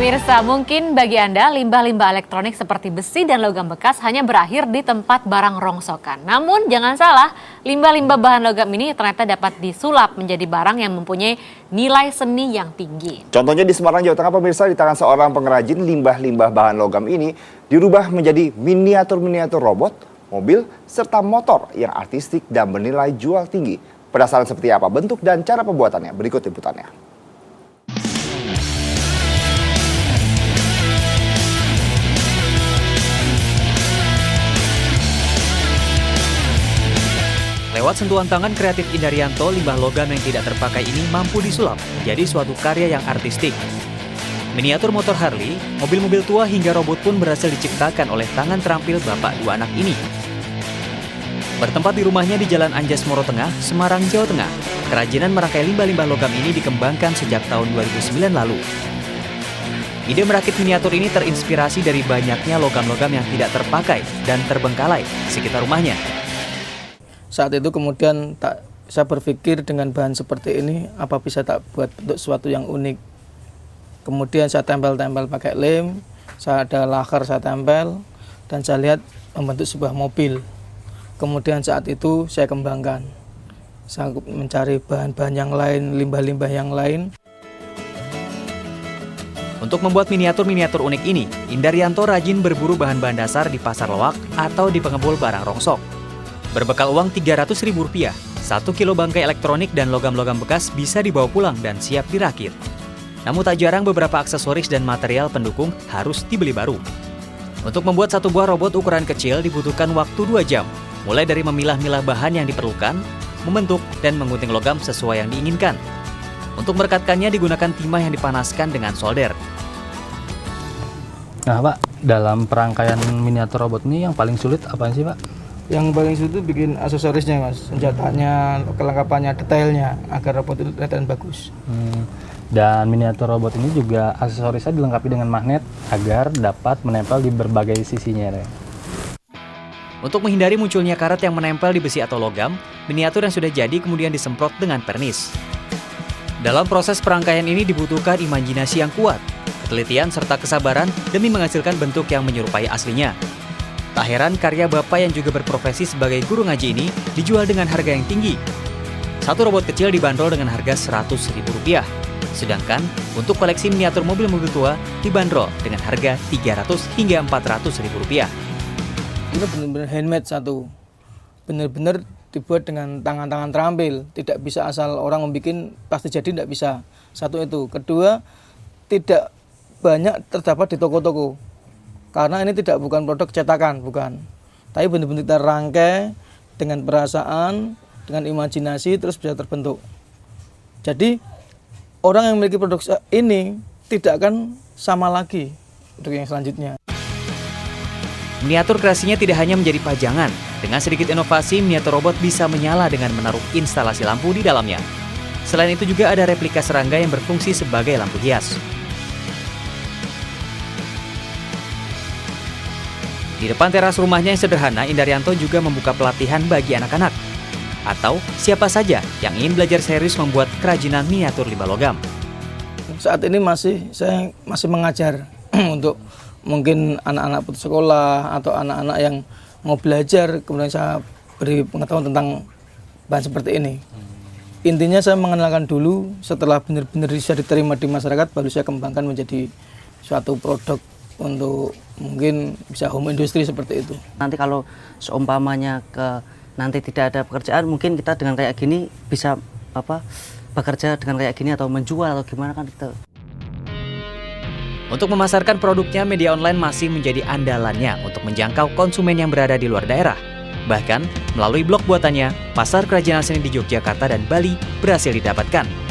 Pemirsa, mungkin bagi Anda limbah-limbah elektronik seperti besi dan logam bekas hanya berakhir di tempat barang rongsokan. Namun jangan salah, limbah-limbah bahan logam ini ternyata dapat disulap menjadi barang yang mempunyai nilai seni yang tinggi. Contohnya di Semarang, Jawa Tengah, pemirsa, di tangan seorang pengrajin limbah-limbah bahan logam ini dirubah menjadi miniatur-miniatur robot, mobil, serta motor yang artistik dan bernilai jual tinggi. Penasaran seperti apa bentuk dan cara pembuatannya? Berikut liputannya. Lewat sentuhan tangan kreatif Indarianto, limbah logam yang tidak terpakai ini mampu disulap menjadi suatu karya yang artistik. Miniatur motor Harley, mobil-mobil tua hingga robot pun berhasil diciptakan oleh tangan terampil bapak dua anak ini. Bertempat di rumahnya di Jalan Anjas Moro Tengah, Semarang, Jawa Tengah, kerajinan merangkai limbah-limbah logam ini dikembangkan sejak tahun 2009 lalu. Ide merakit miniatur ini terinspirasi dari banyaknya logam-logam yang tidak terpakai dan terbengkalai di sekitar rumahnya. Saat itu kemudian saya berpikir dengan bahan seperti ini, apa bisa tak buat bentuk sesuatu yang unik. Kemudian saya tempel-tempel pakai lem, saya ada lakar saya tempel, dan saya lihat membentuk sebuah mobil. Kemudian saat itu saya kembangkan. Saya mencari bahan-bahan yang lain, limbah-limbah yang lain. Untuk membuat miniatur-miniatur unik ini, Indarianto rajin berburu bahan-bahan dasar di pasar loak atau di pengepul barang rongsok. Berbekal uang Rp300.000, 1 kilo bangkai elektronik dan logam-logam bekas bisa dibawa pulang dan siap dirakit. Namun tak jarang beberapa aksesoris dan material pendukung harus dibeli baru. Untuk membuat satu buah robot ukuran kecil dibutuhkan waktu 2 jam, mulai dari memilah-milah bahan yang diperlukan, membentuk dan menggunting logam sesuai yang diinginkan. Untuk merekatkannya digunakan timah yang dipanaskan dengan solder. Nah Pak, dalam perangkaian miniatur robot ini yang paling sulit apa sih Pak? Yang paling sulit itu bikin aksesorisnya mas, senjatanya, kelengkapannya, detailnya, agar robot itu kelihatan bagus. Dan miniatur robot ini juga aksesorisnya dilengkapi dengan magnet agar dapat menempel di berbagai sisinya. Untuk menghindari munculnya karat yang menempel di besi atau logam, miniatur yang sudah jadi kemudian disemprot dengan pernis. Dalam proses perangkaian ini dibutuhkan imajinasi yang kuat, ketelitian serta kesabaran demi menghasilkan bentuk yang menyerupai aslinya. Tak heran karya bapak yang juga berprofesi sebagai guru ngaji ini dijual dengan harga yang tinggi. Satu robot kecil dibanderol dengan harga Rp100.000. Sedangkan untuk koleksi miniatur mobil-mobil tua dibanderol dengan harga Rp300 hingga Rp400.000. Ini benar-benar handmade satu. Benar-benar dibuat dengan tangan-tangan terampil. Tidak bisa asal orang membuat pasti jadi, tidak bisa. Satu itu. Kedua, tidak banyak terdapat di toko-toko. Karena ini bukan produk cetakan, bukan. Tapi benar-benar kita rangkai dengan perasaan, dengan imajinasi, terus bisa terbentuk. Jadi, orang yang memiliki produk ini tidak akan sama lagi untuk yang selanjutnya. Miniatur kreasinya tidak hanya menjadi pajangan. Dengan sedikit inovasi, miniatur robot bisa menyala dengan menaruh instalasi lampu di dalamnya. Selain itu juga ada replika serangga yang berfungsi sebagai lampu hias. Di depan teras rumahnya yang sederhana, Indarianto juga membuka pelatihan bagi anak-anak atau siapa saja yang ingin belajar serius membuat kerajinan miniatur limbah logam. Saat ini saya masih mengajar untuk mungkin anak-anak putus sekolah atau anak-anak yang mau belajar, kemudian saya beri pengetahuan tentang bahan seperti ini. Intinya saya mengenalkan dulu, setelah benar-benar bisa diterima di masyarakat, baru saya kembangkan menjadi suatu produk untuk mungkin bisa home industry seperti itu. Nanti kalau seumpamanya nanti tidak ada pekerjaan, mungkin kita dengan kayak gini bisa bekerja dengan kayak gini atau menjual atau gimana kan gitu. Untuk memasarkan produknya, media online masih menjadi andalannya untuk menjangkau konsumen yang berada di luar daerah. Bahkan melalui blog buatannya, pasar kerajinan seni di Yogyakarta dan Bali berhasil didapatkan.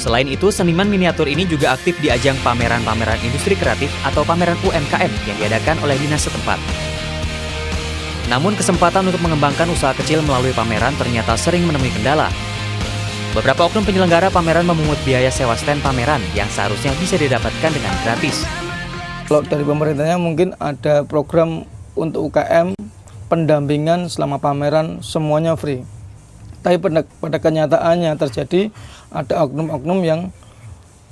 Selain itu, seniman miniatur ini juga aktif di ajang pameran-pameran industri kreatif atau pameran UMKM yang diadakan oleh dinas setempat. Namun kesempatan untuk mengembangkan usaha kecil melalui pameran ternyata sering menemui kendala. Beberapa oknum penyelenggara pameran memungut biaya sewa stand pameran yang seharusnya bisa didapatkan dengan gratis. Kalau dari pemerintahnya mungkin ada program untuk UKM, pendampingan selama pameran semuanya free. Tapi pada kenyataannya terjadi ada oknum-oknum yang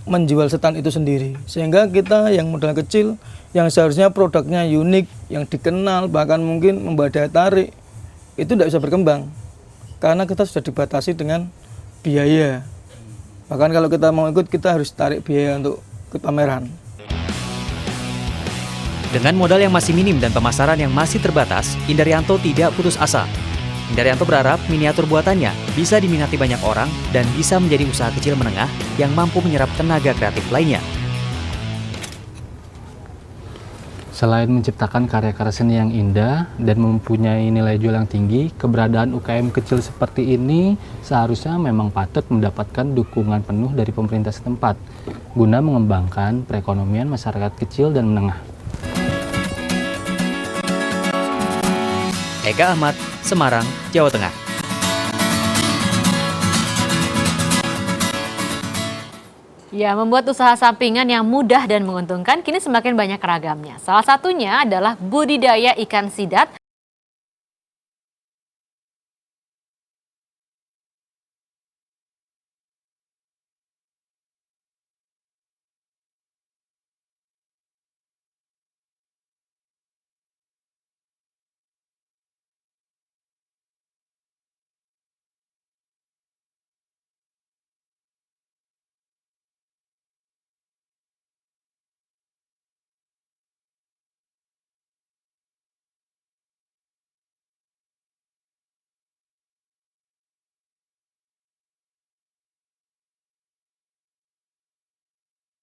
menjual setan itu sendiri. Sehingga kita yang modal kecil, yang seharusnya produknya unik, yang dikenal, bahkan mungkin membawa daya tarik, itu tidak bisa berkembang. Karena kita sudah dibatasi dengan biaya. Bahkan kalau kita mau ikut, kita harus tarik biaya untuk ikut pameran. Dengan modal yang masih minim dan pemasaran yang masih terbatas, Indaryanto tidak putus asa. Indaryanto berharap miniatur buatannya bisa diminati banyak orang dan bisa menjadi usaha kecil menengah yang mampu menyerap tenaga kreatif lainnya. Selain menciptakan karya-karya seni yang indah dan mempunyai nilai jual yang tinggi, keberadaan UKM kecil seperti ini seharusnya memang patut mendapatkan dukungan penuh dari pemerintah setempat guna mengembangkan perekonomian masyarakat kecil dan menengah. Eka Ahmad, Semarang, Jawa Tengah. Ya, membuat usaha sampingan yang mudah dan menguntungkan kini semakin banyak ragamnya. Salah satunya adalah budidaya ikan sidat